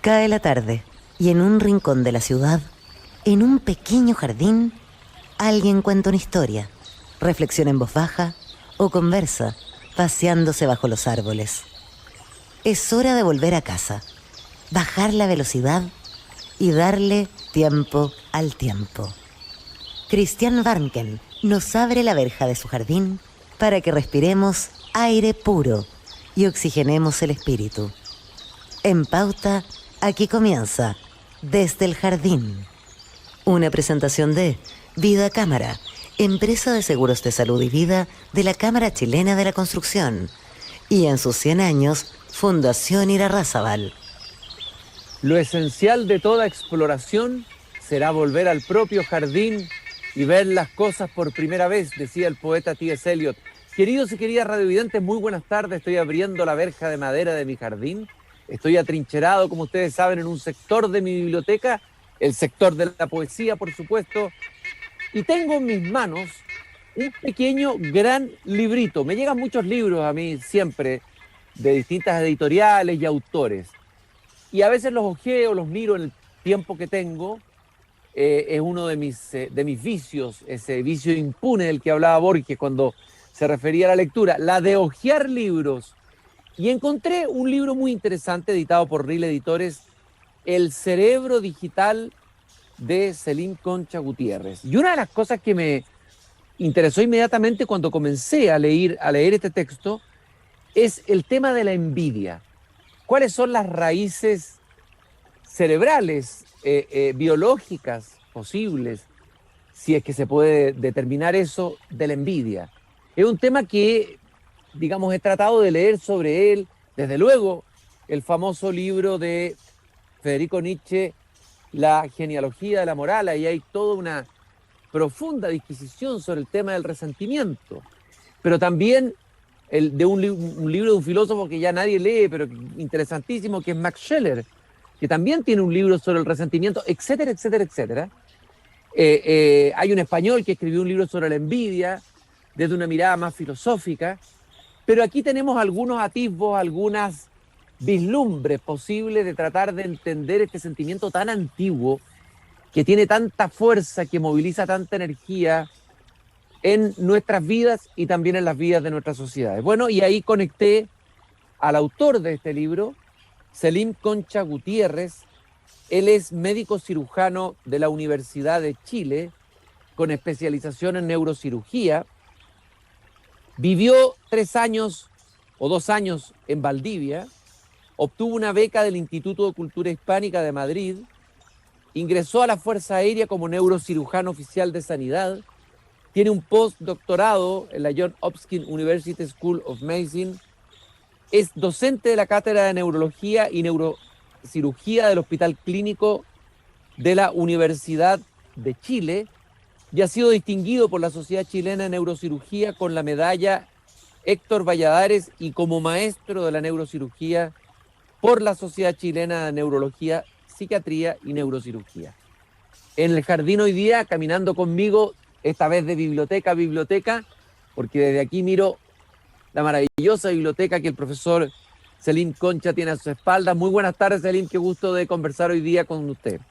Cae la tarde y en un rincón de la ciudad, en un pequeño jardín, alguien cuenta una historia, reflexiona en voz baja o conversa, paseándose bajo los árboles. Es hora de volver a casa, bajar la velocidad y darle tiempo al tiempo. Christian Warnken nos abre la verja de su jardín para que respiremos aire puro y oxigenemos el espíritu. En Pauta, aquí comienza Desde el Jardín. Una presentación de Vida Cámara, empresa de seguros de salud y vida de la Cámara Chilena de la Construcción. Y en sus 100 años, Fundación Irarrázaval. Lo esencial de toda exploración será volver al propio jardín y ver las cosas por primera vez, decía el poeta T.S. Eliot. Queridos y queridas radiovidentes, muy buenas tardes. Estoy abriendo la verja de madera de mi jardín. Estoy atrincherado, como ustedes saben, en un sector de mi biblioteca, el sector de la poesía, por supuesto. Y tengo en mis manos un pequeño, gran librito. Me llegan muchos libros a mí siempre, de distintas editoriales y autores. Y a veces los ojeo, los miro en el tiempo que tengo. Es uno de mis vicios, ese vicio impune del que hablaba Borges cuando se refería a la lectura, la de hojear libros. Y encontré un libro muy interesante editado por RIL Editores, El cerebro digital de Selim Concha Gutiérrez. Y una de las cosas que me interesó inmediatamente cuando comencé a leer este texto es el tema de la envidia. ¿Cuáles son las raíces cerebrales, biológicas posibles, si es que se puede determinar eso, de la envidia? Es un tema que, digamos, he tratado de leer sobre él, desde luego, el famoso libro de Federico Nietzsche, La genealogía de la moral. Ahí hay toda una profunda disquisición sobre el tema del resentimiento, pero también un libro de un filósofo que ya nadie lee, pero interesantísimo, que es Max Scheler, que también tiene un libro sobre el resentimiento, etcétera, etcétera, etcétera. Hay un español que escribió un libro sobre la envidia, desde una mirada más filosófica, pero aquí tenemos algunos atisbos, algunas vislumbres posibles de tratar de entender este sentimiento tan antiguo, que tiene tanta fuerza, que moviliza tanta energía en nuestras vidas y también en las vidas de nuestras sociedades. Bueno, y ahí conecté al autor de este libro, Selim Concha Gutiérrez. Él es médico cirujano de la Universidad de Chile, con especialización en neurocirugía. Vivió 3 años o 2 años en Valdivia, obtuvo una beca del Instituto de Cultura Hispánica de Madrid, ingresó a la Fuerza Aérea como neurocirujano oficial de Sanidad, tiene un postdoctorado en la Johns Hopkins University School of Medicine, es docente de la Cátedra de Neurología y Neurocirugía del Hospital Clínico de la Universidad de Chile y ha sido distinguido por la Sociedad Chilena de Neurocirugía con la medalla Héctor Valladares y como maestro de la neurocirugía por la Sociedad Chilena de Neurología, Psiquiatría y Neurocirugía. En el jardín hoy día, caminando conmigo, esta vez de biblioteca a biblioteca, porque desde aquí miro la maravillosa biblioteca que el profesor Selim Concha tiene a su espalda. Muy buenas tardes, Selim, qué gusto de conversar hoy día con usted.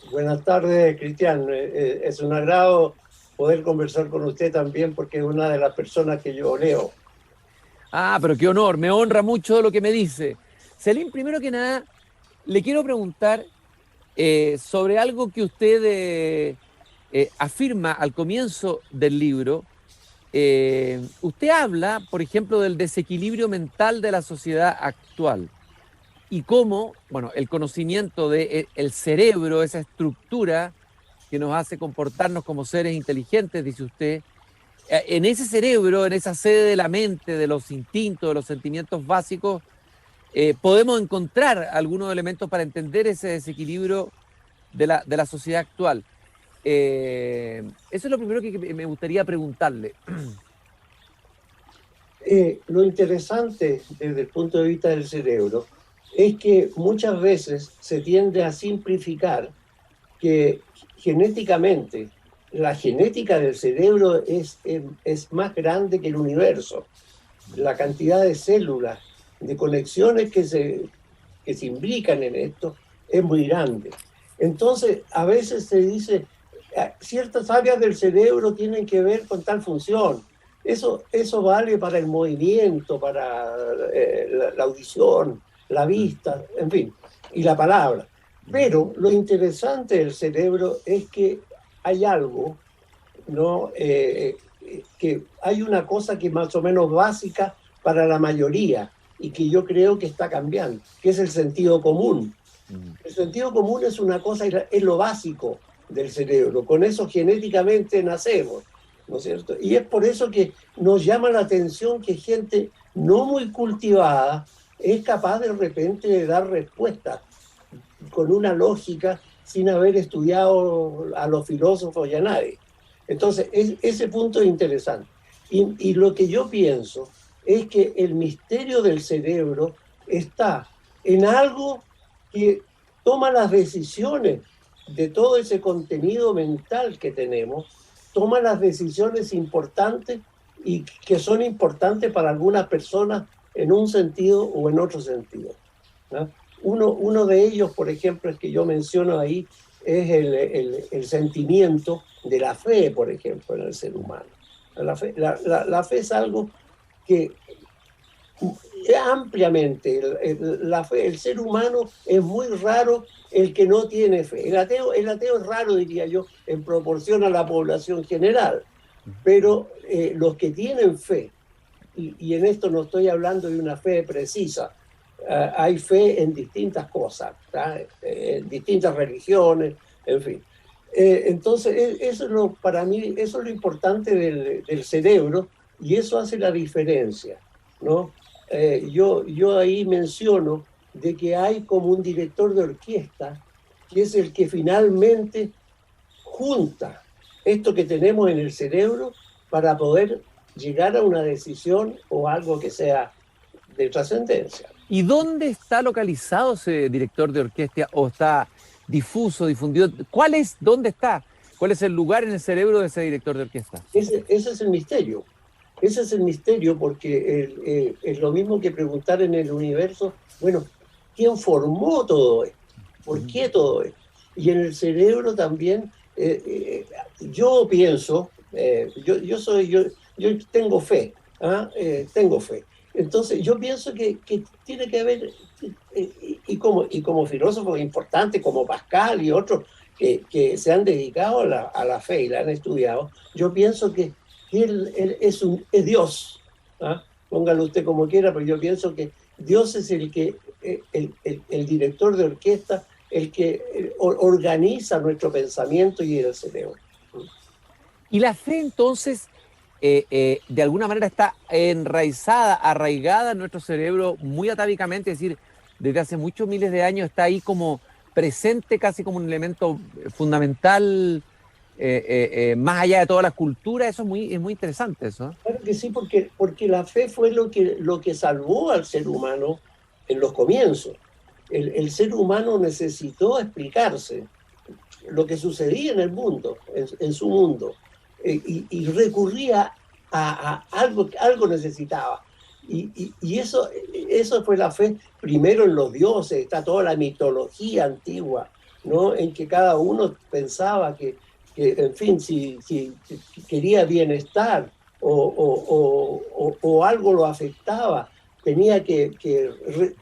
Buenas tardes, Cristian. Es un agrado poder conversar con usted también, porque es una de las personas que yo leo. Ah, pero qué honor, me honra mucho lo que me dice. Selim, primero que nada, le quiero preguntar sobre algo que usted afirma al comienzo del libro. Usted habla, por ejemplo, del desequilibrio mental de la sociedad actual y cómo, bueno, el conocimiento del cerebro, esa estructura que nos hace comportarnos como seres inteligentes, dice usted, en ese cerebro, en esa sede de la mente, de los instintos, de los sentimientos básicos, podemos encontrar algunos elementos para entender ese desequilibrio de la sociedad actual. Eso es lo primero que me gustaría preguntarle. Lo interesante desde el punto de vista del cerebro es que muchas veces se tiende a simplificar que genéticamente la genética del cerebro es más grande que el universo. La cantidad de células, de conexiones que se imbrican en esto es muy grande. Entonces, a veces se dice, ciertas áreas del cerebro tienen que ver con tal función. Eso vale para el movimiento, para la audición, la vista, en fin, y la palabra. Pero lo interesante del cerebro es que hay algo, ¿no? Que hay una cosa que es más o menos básica para la mayoría y que yo creo que está cambiando, que es el sentido común. El sentido común es una cosa, es lo básico del cerebro, con eso genéticamente nacemos, ¿no es cierto? Y es por eso que nos llama la atención que gente no muy cultivada es capaz de repente de dar respuestas con una lógica sin haber estudiado a los filósofos y a nadie. Entonces, ese punto es interesante. Y lo que yo pienso es que el misterio del cerebro está en algo que toma las decisiones de todo ese contenido mental que tenemos, toma las decisiones importantes y que son importantes para algunas personas en un sentido o en otro sentido, ¿no? Uno de ellos, por ejemplo, el que yo menciono ahí, es el sentimiento de la fe, por ejemplo, en el ser humano. La fe es algo que ampliamente, el ser humano es muy raro el que no tiene fe. El ateo es raro, diría yo, en proporción a la población general, pero los que tienen fe, y en esto no estoy hablando de una fe precisa, hay fe en distintas cosas, en distintas religiones, en fin. Entonces, para mí, eso es lo importante del cerebro y eso hace la diferencia, ¿no? Yo ahí menciono de que hay como un director de orquesta que es el que finalmente junta esto que tenemos en el cerebro para poder llegar a una decisión o algo que sea de trascendencia. ¿Y dónde está localizado ese director de orquesta o está difuso, difundido? ¿Dónde está? ¿Cuál es el lugar en el cerebro de ese director de orquesta? Ese es el misterio. Ese es el misterio porque es lo mismo que preguntar en el universo, bueno, ¿quién formó todo esto? ¿Por qué todo esto? Y en el cerebro también, yo pienso, yo tengo fe, tengo fe. Entonces, yo pienso que tiene que haber, y como filósofos importantes como Pascal y otros que se han dedicado a la fe y la han estudiado, yo pienso que él es Dios. Póngalo usted como quiera, pero yo pienso que Dios es el director de orquesta, el que organiza nuestro pensamiento y el cerebro. Y la fe, entonces, de alguna manera está enraizada, arraigada en nuestro cerebro muy atávicamente, es decir, desde hace muchos miles de años está ahí como presente, casi como un elemento fundamental, más allá de toda la cultura. Eso es muy interesante, eso. Claro que sí, porque la fe fue lo que salvó al ser humano en los comienzos. El ser humano necesitó explicarse lo que sucedía en el mundo, en su mundo, y recurría a algo necesitaba. Y eso fue la fe, primero en los dioses, está toda la mitología antigua, ¿no? En que cada uno pensaba que en fin, si quería bienestar o algo lo afectaba, tenía que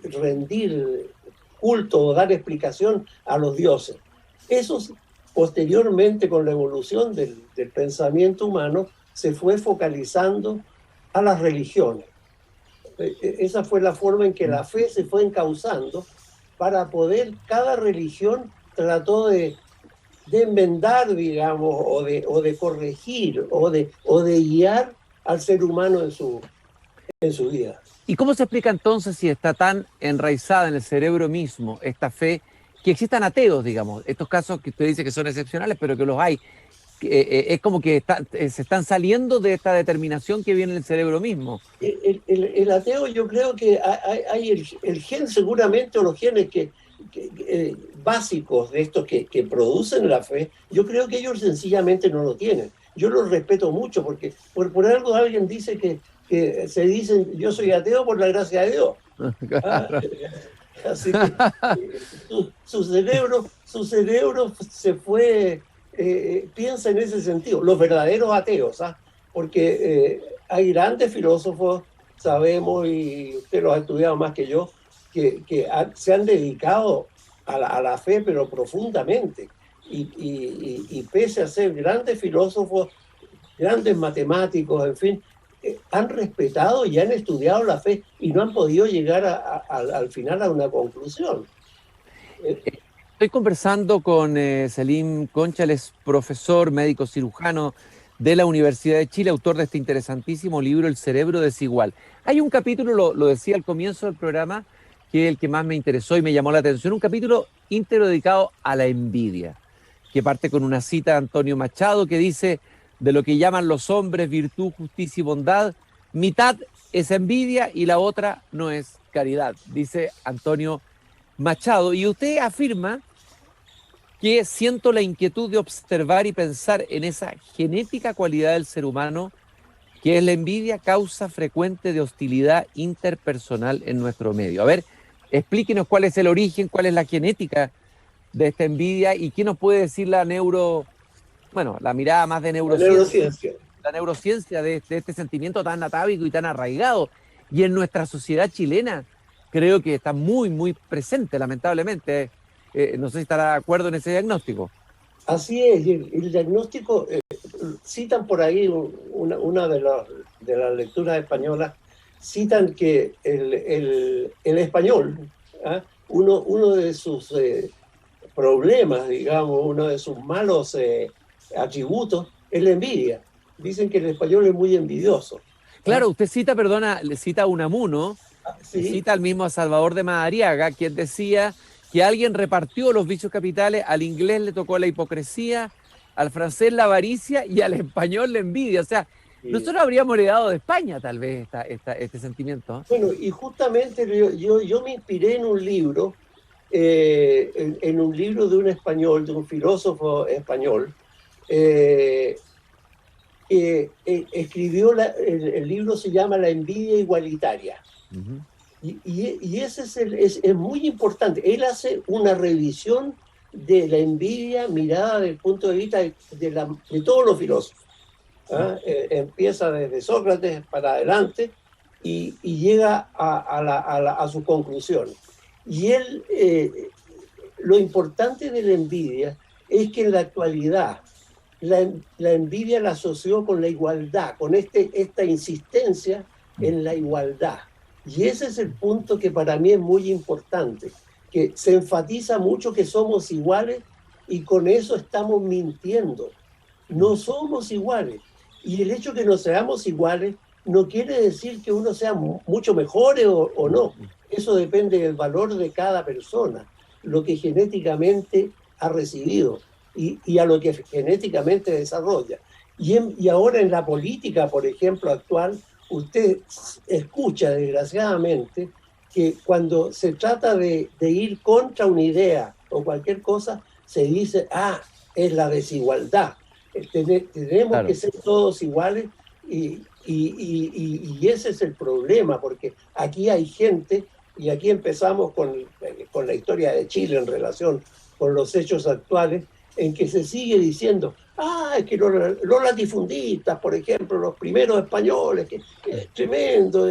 rendir culto o dar explicación a los dioses. Eso posteriormente, con la evolución del pensamiento humano, se fue focalizando a las religiones. Esa fue la forma en que la fe se fue encauzando para poder, cada religión trató de enmendar, digamos, o de corregir, o de guiar al ser humano en su vida. ¿Y cómo se explica entonces, si está tan enraizada en el cerebro mismo esta fe, que existan ateos, digamos? Estos casos que usted dice que son excepcionales, pero que los hay. Es como que se están saliendo de esta determinación que viene en el cerebro mismo. El ateo, yo creo que hay el gen seguramente, o los genes básicos de estos que producen la fe, yo creo que ellos sencillamente no lo tienen. Yo los respeto mucho porque por algo alguien dice que se dicen yo soy ateo por la gracia de Dios. Claro. Así que su cerebro se fue, piensa en ese sentido, los verdaderos ateos, ¿ah? Porque hay grandes filósofos, sabemos, y usted los ha estudiado más que yo, se han dedicado a la fe, pero profundamente. Y pese a ser grandes filósofos, grandes matemáticos, en fin, han respetado y han estudiado la fe y no han podido llegar al final a una conclusión. Estoy conversando con Selim Concha, él es profesor, médico cirujano de la Universidad de Chile, autor de este interesantísimo libro, El cerebro desigual. Hay un capítulo, lo decía al comienzo del programa, que es el que más me interesó y me llamó la atención, un capítulo íntegro dedicado a la envidia, que parte con una cita de Antonio Machado que dice: de lo que llaman los hombres virtud, justicia y bondad, mitad es envidia y la otra no es caridad, dice Antonio Machado. Y usted afirma que siento la inquietud de observar y pensar en esa genética cualidad del ser humano, que es la envidia, causa frecuente de hostilidad interpersonal en nuestro medio. A ver, explíquenos cuál es el origen, cuál es la genética de esta envidia y qué nos puede decir la mirada más de neurociencia. La neurociencia de este sentimiento tan atávico y tan arraigado. Y en nuestra sociedad chilena creo que está muy, muy presente, lamentablemente. No sé si estará de acuerdo en ese diagnóstico. Así es, el diagnóstico, citan por ahí una de las lecturas españolas, citan que el español, ¿eh? uno de sus problemas, digamos, uno de sus malos atributos es la envidia. Dicen que el español es muy envidioso. Claro, usted cita, le cita a Unamuno, ¿Sí? Cita al mismo Salvador de Madariaga, quien decía que alguien repartió los vicios capitales, al inglés le tocó la hipocresía, al francés la avaricia y al español la envidia. O sea, sí, nosotros habríamos heredado de España tal vez este sentimiento. Bueno, y justamente yo me inspiré en un libro, en un libro de un español, de un filósofo español, que escribió, el libro se llama La envidia igualitaria. Uh-huh. Y ese es muy importante. Él hace una revisión de la envidia mirada desde el punto de vista de todos los filósofos. Empieza desde Sócrates para adelante y llega a su conclusión. Y él, lo importante de la envidia es que en la actualidad la envidia la asoció con la igualdad, con esta insistencia en la igualdad. Y ese es el punto que para mí es muy importante, que se enfatiza mucho que somos iguales y con eso estamos mintiendo. No somos iguales. Y el hecho de que no seamos iguales no quiere decir que uno sea mucho mejor o no. Eso depende del valor de cada persona, lo que genéticamente ha recibido y a lo que genéticamente desarrolla. Y ahora en la política, por ejemplo, actual, usted escucha, desgraciadamente, que cuando se trata de ir contra una idea o cualquier cosa, se dice, es la desigualdad. Tenemos que ser todos iguales y ese es el problema, porque aquí hay gente, y aquí empezamos con la historia de Chile en relación con los hechos actuales, en que se sigue diciendo, es que los latifundistas, por ejemplo, los primeros españoles, que tremendo,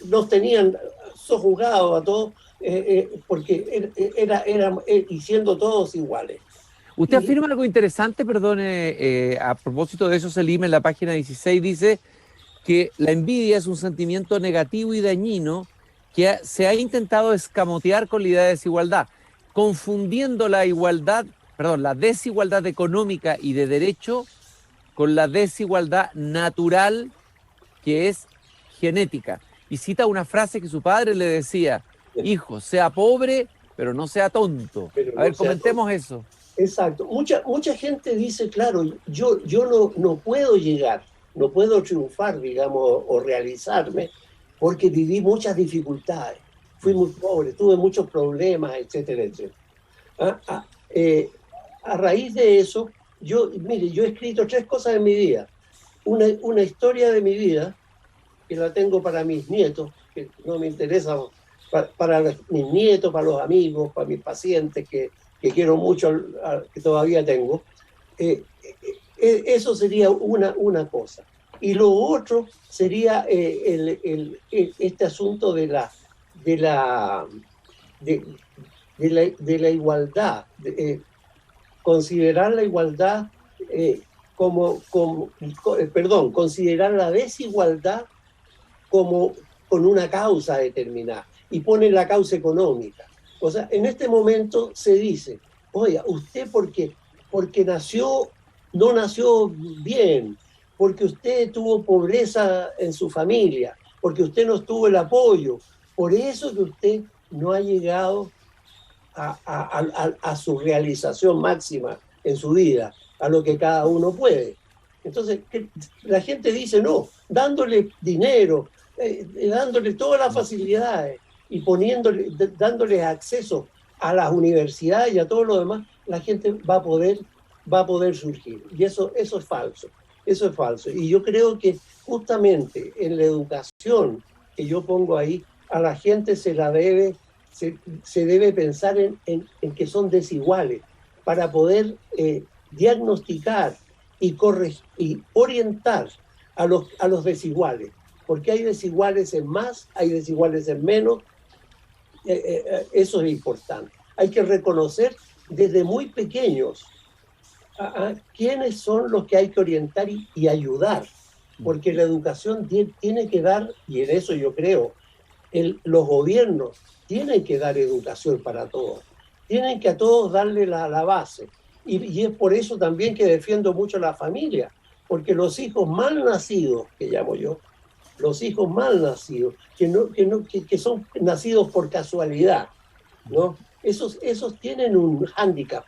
nos tenían sojuzgados a todos, porque eran y siendo todos iguales. Usted afirma algo interesante, perdone, a propósito de eso, Selim, en la página 16 dice que la envidia es un sentimiento negativo y dañino que se ha intentado escamotear con la idea de desigualdad, confundiendo la desigualdad económica y de derecho con la desigualdad natural que es genética. Y cita una frase que su padre le decía, hijo, sea pobre, pero no sea tonto. A ver, comentemos eso. Exacto. Mucha gente dice, claro, yo no puedo llegar, no puedo triunfar, digamos, o realizarme, porque viví muchas dificultades. Fui muy pobre, tuve muchos problemas, etcétera, etcétera. A raíz de eso, yo he escrito 3 cosas en mi vida. Una historia de mi vida, que la tengo para mis nietos, que no me interesa para mis nietos, para los amigos, para mis pacientes que quiero mucho, que todavía tengo. Eso sería una cosa. Y lo otro sería este asunto de la igualdad, considerar la igualdad considerar la desigualdad como con una causa determinada y pone la causa económica. O sea, en este momento se dice, oiga, usted porque no nació bien, porque usted tuvo pobreza en su familia, porque usted no tuvo el apoyo, por eso que usted no ha llegado a su realización máxima en su vida, a lo que cada uno puede. Entonces, la gente dice, no, dándole dinero, dándole todas las facilidades y dándole acceso a las universidades y a todo lo demás, la gente va a poder surgir. Y eso es falso. Eso es falso. Y yo creo que justamente en la educación que yo pongo ahí, a la gente se debe pensar en que son desiguales para poder diagnosticar y orientar a los desiguales, porque hay desiguales en más, hay desiguales en menos. Eso es importante. Hay que reconocer desde muy pequeños quiénes son los que hay que orientar y ayudar, porque la educación tiene que dar, y en eso yo creo, los gobiernos tienen que dar educación para todos, tienen que a todos darle la base, y es por eso también que defiendo mucho la familia, porque los hijos mal nacidos, que llamo yo, los hijos mal nacidos, que son nacidos por casualidad, ¿no? Esos tienen un hándicap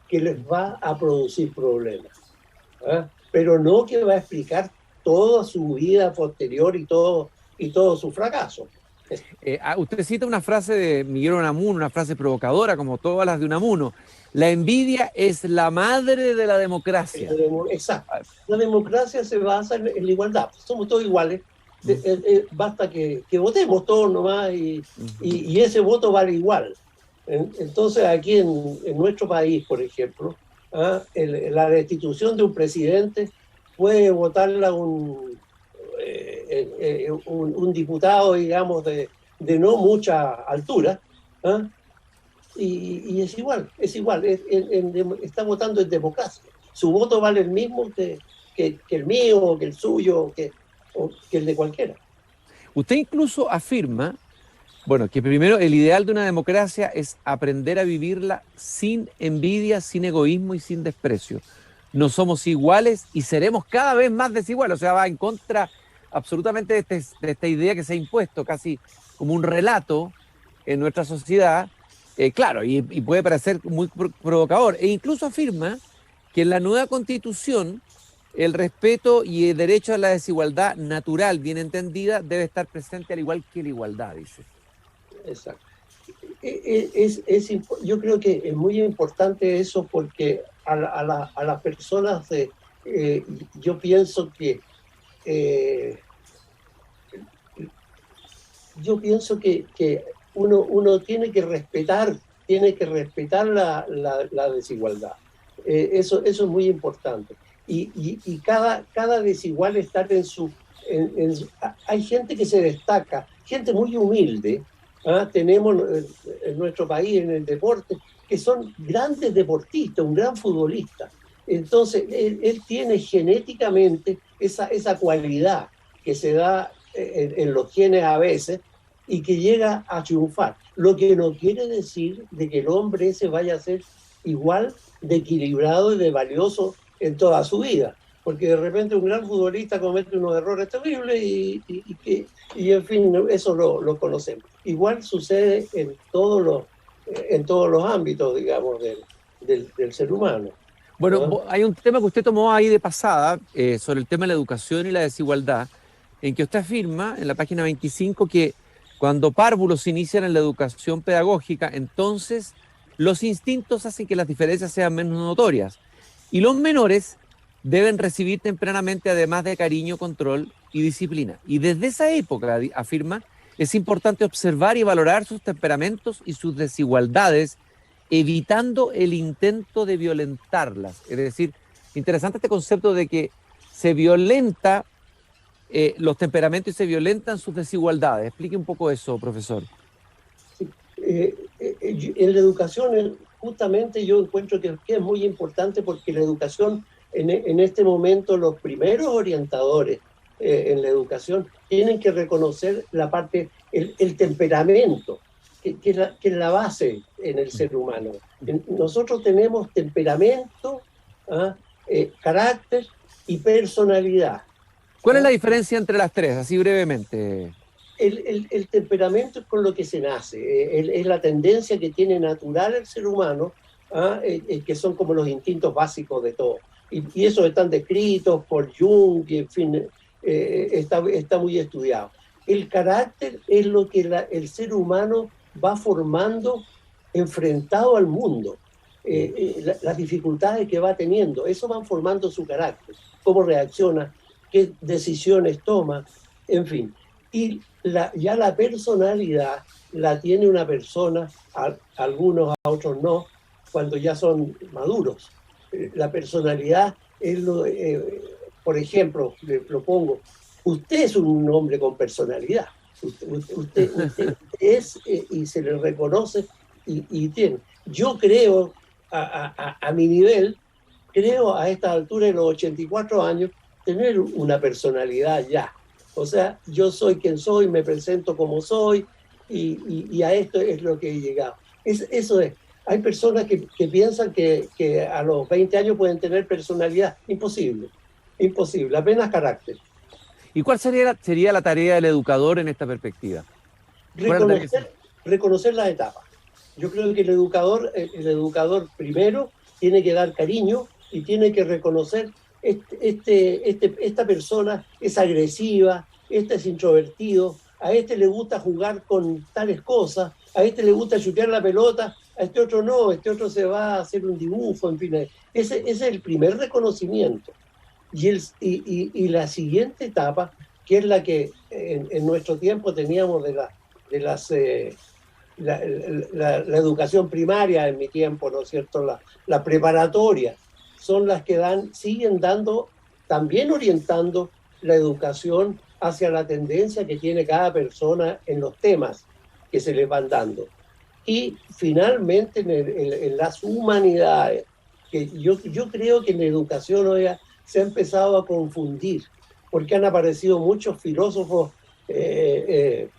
que les va a producir problemas, ¿eh? Pero no que va a explicar toda su vida posterior y todo su fracaso. Usted cita una frase de Miguel Unamuno, una frase provocadora, como todas las de Unamuno. La envidia es la madre de la democracia. Exacto. La democracia se basa en la igualdad. Somos todos iguales. Basta que votemos todos nomás y ese voto vale igual. Entonces aquí en nuestro país, por ejemplo, la destitución de un presidente puede votarla un diputado, digamos, de no mucha altura, y es igual, está votando en democracia. Su voto vale el mismo que el mío, que el suyo, que el de cualquiera. Usted incluso afirma, bueno, que primero el ideal de una democracia es aprender a vivirla sin envidia, sin egoísmo y sin desprecio. No somos iguales y seremos cada vez más desiguales. O sea, va en contra absolutamente de esta idea que se ha impuesto casi como un relato en nuestra sociedad, claro, y puede parecer muy provocador. E incluso afirma que en la nueva Constitución el respeto y el derecho a la desigualdad natural, bien entendida, debe estar presente al igual que la igualdad, dice. Exacto. Yo creo que es muy importante eso porque a las personas, yo pienso que uno tiene que respetar la desigualdad. Eso es muy importante. Y cada desigual estar hay gente que se destaca, gente muy humilde. Tenemos en nuestro país, en el deporte, que son grandes deportistas, un gran futbolista. Entonces, él tiene genéticamente esa cualidad que se da en los genes a veces y que llega a triunfar. Lo que no quiere decir de que el hombre ese vaya a ser igual de equilibrado y de valioso en toda su vida. Porque de repente un gran futbolista comete unos errores terribles y en fin, eso lo conocemos. Igual sucede en todos los ámbitos, digamos, del ser humano. Bueno, ¿no? Hay un tema que usted tomó ahí de pasada, sobre el tema de la educación y la desigualdad, en que usted afirma en la página 25 que cuando párvulos se inician en la educación pedagógica, entonces los instintos hacen que las diferencias sean menos notorias. Y los menores deben recibir tempranamente, además de cariño, control y disciplina. Y desde esa época, afirma, es importante observar y valorar sus temperamentos y sus desigualdades, evitando el intento de violentarlas. Es decir, interesante este concepto de que se violenta los temperamentos y se violentan sus desigualdades. Explique un poco eso, profesor. Sí. En la educación, justamente yo encuentro que es muy importante porque la educación, en este momento, los primeros orientadores en la educación tienen que reconocer la parte, el temperamento, que es la base en el ser humano. Nosotros tenemos temperamento, carácter y personalidad. ¿Cuál es la diferencia entre las tres, así brevemente? El temperamento es con lo que se nace, es la tendencia que tiene natural el ser humano, que son como los instintos básicos de todo. Y esos están descritos por Jung, y en fin, está muy estudiado. El carácter es lo que el ser humano va formando enfrentado al mundo, las dificultades que va teniendo, eso van formando su carácter, cómo reacciona, qué decisiones toma, en fin. Y ya la personalidad la tiene una persona, algunos, a otros no, cuando ya son maduros. La personalidad es por ejemplo, lo pongo, usted es un hombre con personalidad. Usted es y se le reconoce y tiene. Yo creo, a mi nivel, creo a esta altura de los 84 años, tener una personalidad ya. O sea, yo soy quien soy, me presento como soy y a esto es lo que he llegado. Eso es. Hay personas que piensan que a los 20 años pueden tener personalidad. Imposible, imposible, apenas carácter. ¿Y cuál sería la tarea del educador en esta perspectiva? Reconocer las etapas. Yo creo que el educador primero tiene que dar cariño y tiene que reconocer esta persona es agresiva, este es introvertido, a este le gusta jugar con tales cosas, a este le gusta chutear la pelota, a este otro no, este otro se va a hacer un dibujo, en fin. Ese es el primer reconocimiento. Y la siguiente etapa, que es la que en nuestro tiempo teníamos la educación primaria, en mi tiempo, ¿no es cierto?, la preparatoria, son las que siguen dando, también orientando la educación hacia la tendencia que tiene cada persona en los temas que se les van dando. Y finalmente en las humanidades, que yo creo que en la educación hoy se ha empezado a confundir, porque han aparecido muchos filósofos de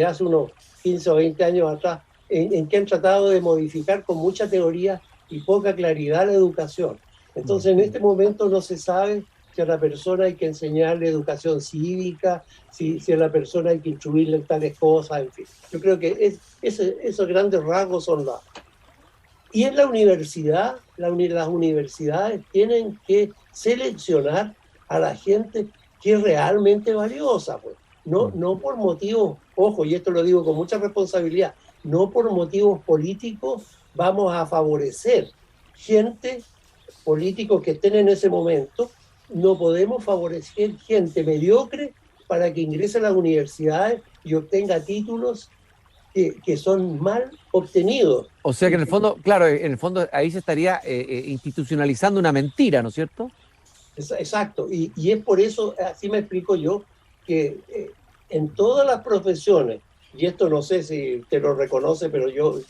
hace unos 15 o 20 años atrás, en que han tratado de modificar con mucha teoría y poca claridad la educación. Entonces, en este momento no se sabe si a la persona hay que enseñarle educación cívica, si a la persona hay que instruirle en tales cosas, en fin. Yo creo que esos grandes rasgos son los... Y en la universidad, las universidades tienen que seleccionar a la gente que es realmente valiosa, pues. No por motivos, ojo, y esto lo digo con mucha responsabilidad, no por motivos políticos vamos a favorecer gente, políticos que estén en ese momento, no podemos favorecer gente mediocre para que ingrese a las universidades y obtenga títulos que son mal obtenidos. O sea que en el fondo, claro, en el fondo ahí se estaría institucionalizando una mentira, ¿no es cierto? Exacto, y es por eso, así me explico yo, que en todas las profesiones, y esto no sé si te lo reconoce, pero yo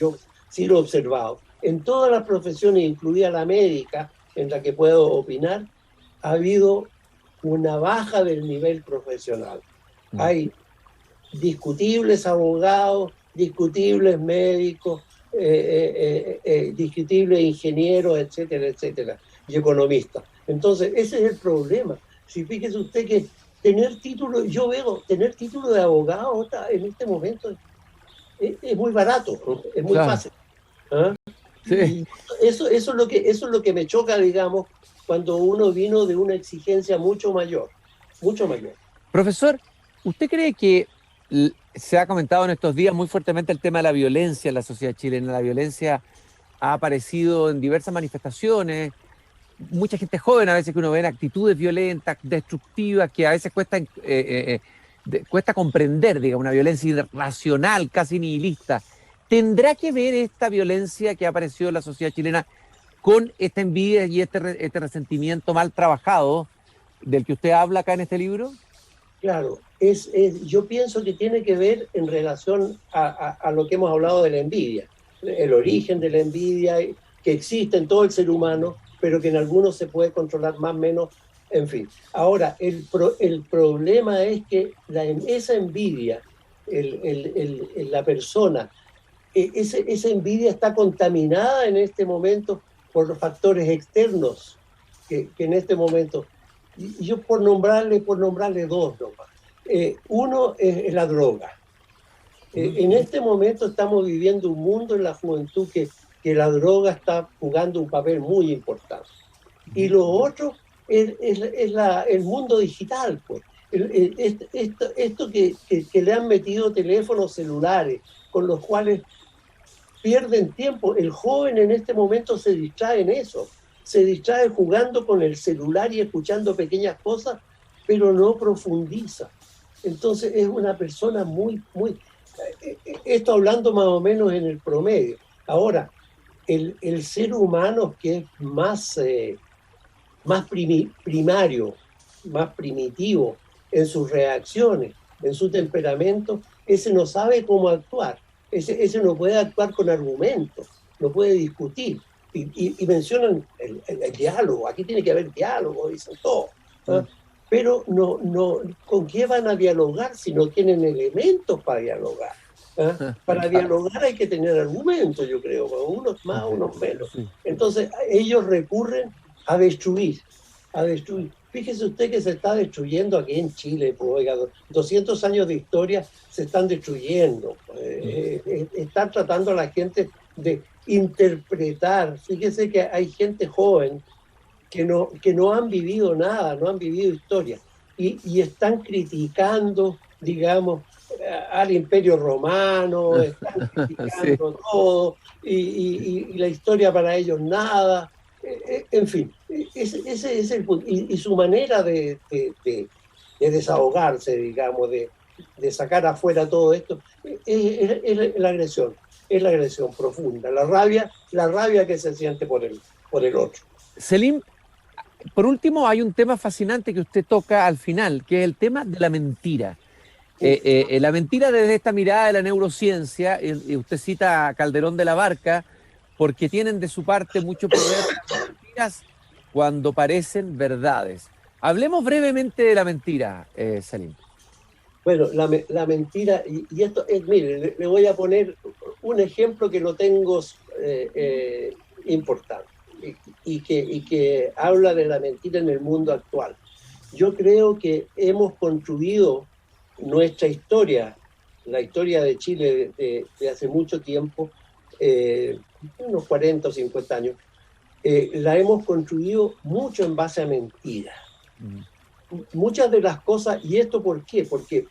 sí lo he observado, en todas las profesiones, incluida la médica, en la que puedo opinar, ha habido una baja del nivel profesional. Hay discutibles abogados, discutibles médicos, discutibles ingenieros, etcétera, etcétera, y economistas. Entonces, ese es el problema. Si fíjese usted que tener título, yo veo, tener título de abogado en este momento es muy barato, es muy fácil. ¿Ah? Sí. Y eso es lo que me choca, digamos, cuando uno vino de una exigencia mucho mayor, mucho mayor. Profesor, ¿usted cree que se ha comentado en estos días muy fuertemente el tema de la violencia en la sociedad chilena? La violencia ha aparecido en diversas manifestaciones, mucha gente joven a veces que uno ve en actitudes violentas, destructivas, que a veces cuesta cuesta comprender, digamos, una violencia irracional, casi nihilista. ¿Tendrá que ver esta violencia que apareció en la sociedad chilena con esta envidia y este resentimiento mal trabajado del que usted habla acá en este libro? Claro, yo pienso que tiene que ver en relación a lo que hemos hablado de la envidia, el origen de la envidia que existe en todo el ser humano, pero que en algunos se puede controlar más o menos, en fin. Ahora, el problema es que esa envidia, la persona, esa envidia está contaminada en este momento por los factores externos que en este momento, y yo por nombrarle dos nomás. Uno es la droga. En este momento estamos viviendo un mundo en la juventud que la droga está jugando un papel muy importante. Y lo otro es el mundo digital, pues. Esto que le han metido teléfonos celulares con los cuales pierden tiempo. El joven en este momento se distrae en eso, se distrae jugando con el celular y escuchando pequeñas cosas, pero no profundiza. Entonces es una persona muy, esto hablando más o menos en el promedio. Ahora, el ser humano que es más primario, más primitivo en sus reacciones, en su temperamento, ese no sabe cómo actuar. Ese no puede actuar con argumentos, no puede discutir. Y mencionan el diálogo, aquí tiene que haber diálogo, dicen todo. ¿Ah? Pero no, ¿con qué van a dialogar si no tienen elementos para dialogar? ¿Ah? Para dialogar hay que tener argumentos, yo creo, unos más, unos menos. Entonces ellos recurren a destruir. Fíjese usted que se está destruyendo aquí en Chile, pues, oiga, 200 años de historia se están destruyendo. Están tratando a la gente de interpretar. Fíjese que hay gente joven que no han vivido nada, no han vivido historia, y están criticando, digamos, al Imperio Romano, están criticando todo, y la historia para ellos nada. En fin, ese es el punto. Y su manera de desahogarse, digamos, de sacar afuera todo esto, es la agresión. Es la agresión profunda, la rabia que se siente por el otro. Selim, por último, hay un tema fascinante que usted toca al final, que es el tema de la mentira. La mentira desde esta mirada de la neurociencia, y usted cita a Calderón de la Barca, porque tienen de su parte mucho poder las mentiras cuando parecen verdades. Hablemos brevemente de la mentira, Selim. Bueno, la mentira, y esto es, mire, le voy a poner un ejemplo que lo tengo importante y que habla de la mentira en el mundo actual. Yo creo que hemos construido nuestra historia, la historia de Chile de hace mucho tiempo, unos 40 o 50 años, la hemos construido mucho en base a mentiras. Muchas de las cosas, ¿y esto por qué? Porque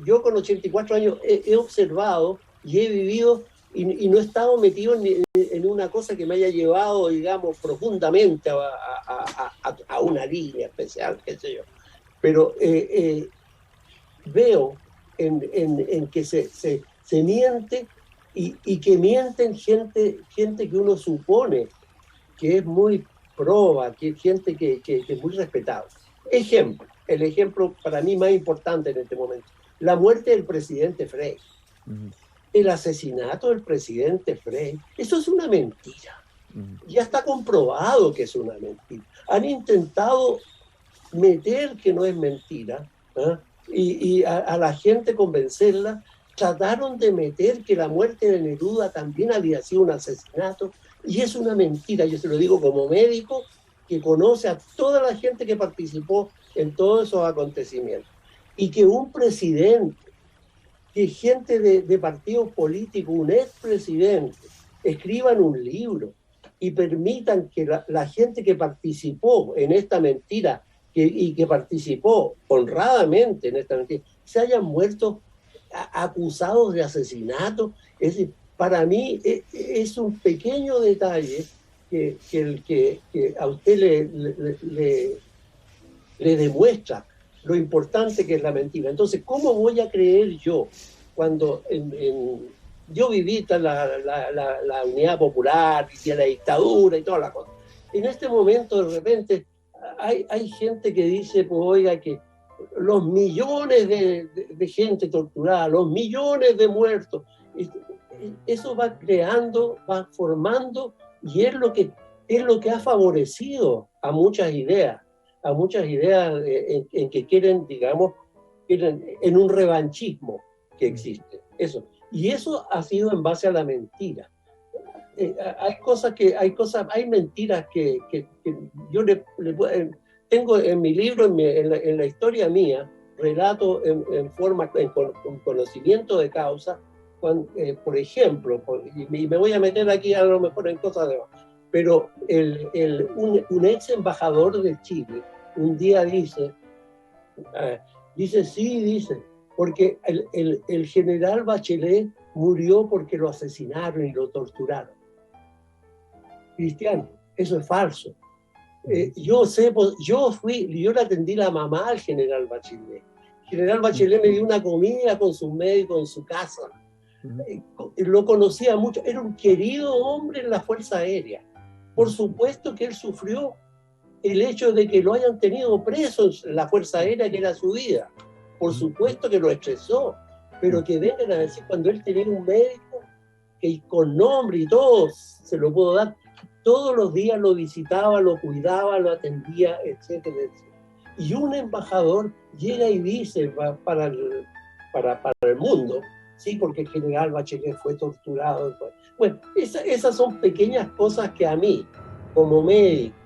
yo con 84 años he observado y he vivido y no he estado metido en una cosa que me haya llevado, digamos, profundamente a una línea especial, qué sé yo. Pero veo en que se miente y que mienten gente que uno supone que es muy proba, que es gente que es muy respetada. Ejemplo, el ejemplo para mí más importante en este momento, la muerte del presidente Frei. El asesinato del presidente Frei, eso es una mentira. Ya está comprobado que es una mentira. Han intentado meter que no es mentira, ¿eh? y a la gente convencerla. Trataron de meter que la muerte de Neruda también había sido un asesinato, y es una mentira. Yo se lo digo como médico que conoce a toda la gente que participó en todos esos acontecimientos. Y que un presidente, que gente de partidos políticos, un expresidente, escriban un libro y permitan que la gente que participó en esta mentira y que participó honradamente en esta mentira, se hayan muerto acusados de asesinato. Es decir, para mí es un pequeño detalle que a usted le demuestra lo importante que es la mentira. Entonces, ¿cómo voy a creer yo cuando yo viví la unidad popular, viví la dictadura y toda la cosa? En este momento, de repente, hay gente que dice, pues oiga, que los millones de gente torturada, los millones de muertos, eso va creando, va formando, y es lo que ha favorecido a muchas ideas en que quieren, digamos, en un revanchismo que existe. Eso. Y eso ha sido en base a la mentira. Hay mentiras que yo tengo en mi libro, en la historia mía, relato con conocimiento de causa, por ejemplo, y me voy a meter aquí a lo mejor en cosas de... Pero un ex embajador de Chile un día dice, porque el general Bachelet murió porque lo asesinaron y lo torturaron. Cristiano, eso es falso. Yo le atendí la mamá al general Bachelet. El general Bachelet me dio una comida con sus médicos en su casa. Lo conocía mucho, era un querido hombre en la Fuerza Aérea. Por supuesto que él sufrió el hecho de que lo hayan tenido preso en la Fuerza Aérea, que era su vida. Por supuesto que lo estresó, pero que vengan a decir cuando él tenía un médico que con nombre y todo se lo pudo dar, todos los días lo visitaba, lo cuidaba, lo atendía, etcétera, etcétera. Y un embajador llega y dice para el mundo, sí, porque el general Bachelet fue torturado. Bueno, esas son pequeñas cosas que a mí, como médico,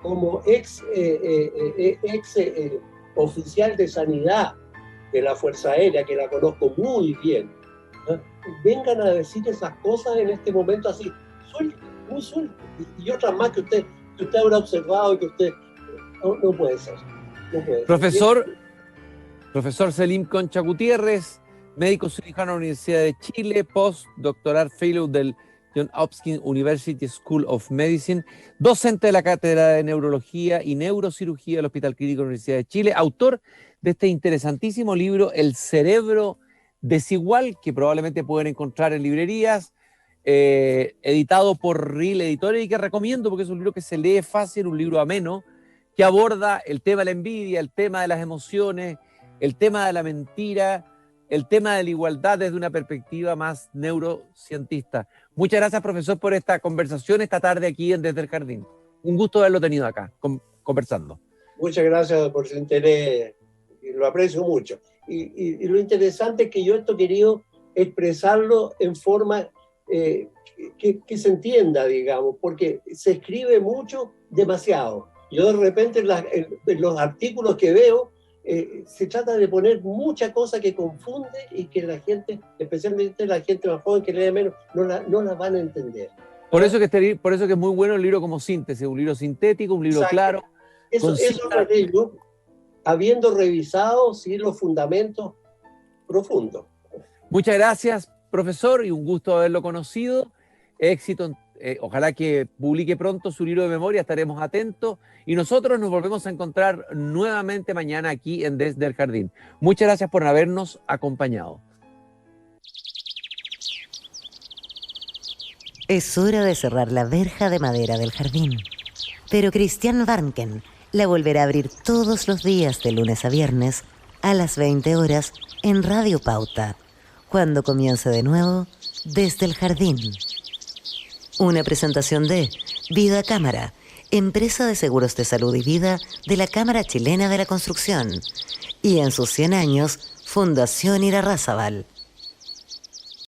como ex oficial de sanidad de la Fuerza Aérea, que la conozco muy bien, ¿no?, vengan a decir esas cosas en este momento así, muy suelto, y otras más que usted habrá observado y que usted no puede ser. No puede Profesor Selim Concha Gutiérrez, médico cirujano de la Universidad de Chile, postdoctoral fellow del John Hopkins University School of Medicine, docente de la Cátedra de Neurología y Neurocirugía del Hospital Clínico de la Universidad de Chile, autor de este interesantísimo libro, El cerebro desigual, que probablemente pueden encontrar en librerías, editado por RIL Editores, y que recomiendo porque es un libro que se lee fácil, un libro ameno, que aborda el tema de la envidia, el tema de las emociones, el tema de la mentira, el tema de la igualdad desde una perspectiva más neurocientista. Muchas gracias, profesor, por esta conversación esta tarde aquí en Desde el Jardín. Un gusto haberlo tenido acá, conversando. Muchas gracias por su interés, lo aprecio mucho. Y lo interesante es que yo esto he querido expresarlo en forma que se entienda, digamos, porque se escribe mucho, demasiado. Yo de repente en los artículos que veo, se trata de poner mucha cosa que confunde y que la gente, especialmente la gente más joven que lee menos, no la van a entender. Por eso que es muy bueno el libro como síntesis, un libro sintético, un libro claro. Eso lo haré yo, habiendo revisado los fundamentos profundos. Muchas gracias, profesor, y un gusto haberlo conocido. Éxito, ojalá que publique pronto su libro de memoria, estaremos atentos. Y nosotros nos volvemos a encontrar nuevamente mañana aquí en Desde el Jardín. Muchas gracias por habernos acompañado. Es hora de cerrar la verja de madera del jardín. Pero Christian Warnken la volverá a abrir todos los días de lunes a viernes a las 20 horas en Radio Pauta, cuando comience de nuevo Desde el Jardín. Una presentación de Vida Cámara, empresa de seguros de salud y vida de la Cámara Chilena de la Construcción. Y en sus 100 años, Fundación Irarrázaval.